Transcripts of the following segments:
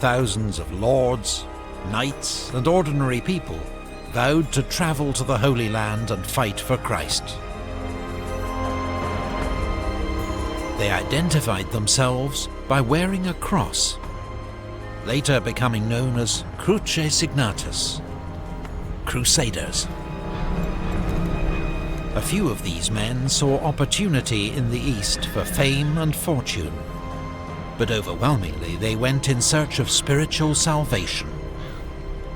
Thousands of lords, knights, and ordinary people vowed to travel to the Holy Land and fight for Christ. They identified themselves by wearing a cross, later becoming known as Cruce Signatus, Crusaders. A few of these men saw opportunity in the East for fame and fortune, but overwhelmingly they went in search of spiritual salvation,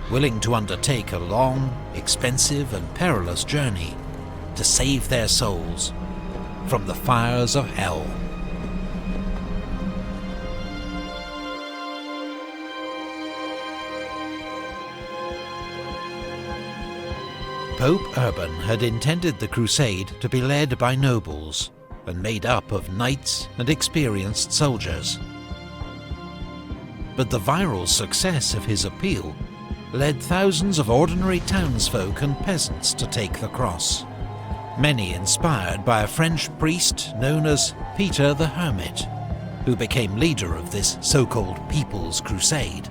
willing to undertake a long, expensive and perilous journey to save their souls from the fires of hell. Pope Urban had intended the crusade to be led by nobles and made up of knights and experienced soldiers. But the viral success of his appeal led thousands of ordinary townsfolk and peasants to take the cross, many inspired by a French priest known as Peter the Hermit, who became leader of this so-called People's Crusade.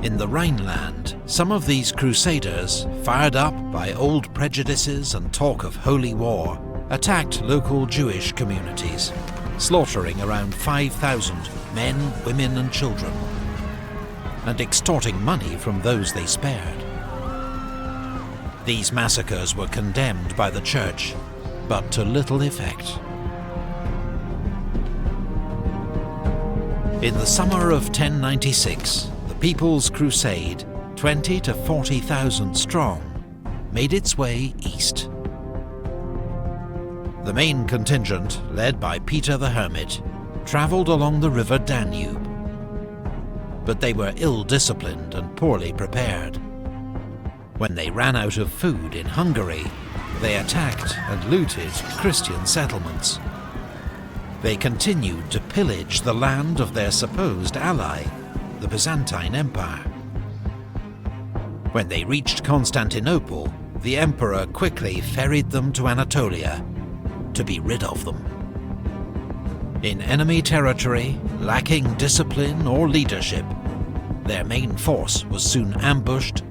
In the Rhineland, some of these crusaders, fired up by old prejudices and talk of holy war, attacked local Jewish communities, slaughtering around 5,000 men, women and children, and extorting money from those they spared. These massacres were condemned by the Church, but to little effect. In the summer of 1096, the People's Crusade, 20 to 40,000 strong, made its way east. The main contingent, led by Peter the Hermit, travelled along the river Danube. But they were ill-disciplined and poorly prepared. When they ran out of food in Hungary, they attacked and looted Christian settlements. They continued to pillage the land of their supposed ally, the Byzantine Empire. When they reached Constantinople, the emperor quickly ferried them to Anatolia to be rid of them. In enemy territory, lacking discipline or leadership, their main force was soon ambushed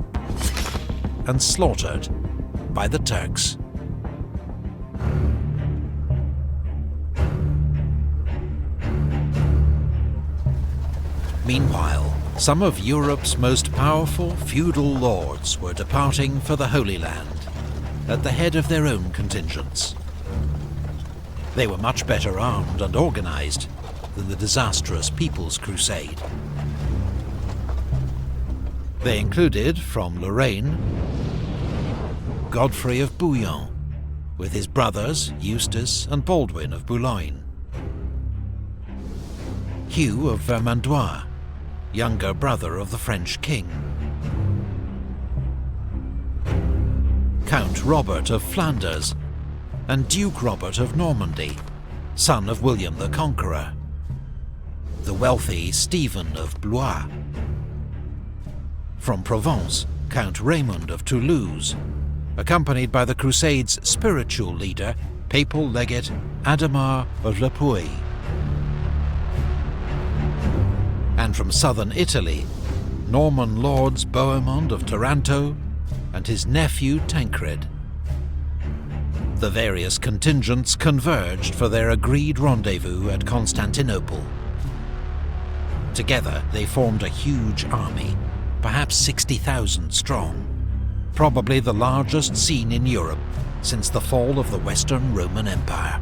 and slaughtered by the Turks. Meanwhile, some of Europe's most powerful feudal lords were departing for the Holy Land, at the head of their own contingents. They were much better armed and organized than the disastrous People's Crusade. They included, from Lorraine, Godfrey of Bouillon, with his brothers Eustace and Baldwin of Boulogne, Hugh of Vermandois, younger brother of the French king, Count Robert of Flanders, and Duke Robert of Normandy, son of William the Conqueror, the wealthy Stephen of Blois. From Provence, Count Raymond of Toulouse, accompanied by the Crusade's spiritual leader, papal legate Adhemar of Le Puy. And from southern Italy, Norman lords Bohemond of Taranto and his nephew Tancred. The various contingents converged for their agreed rendezvous at Constantinople. Together they formed a huge army, perhaps 60,000 strong, probably the largest seen in Europe since the fall of the Western Roman Empire.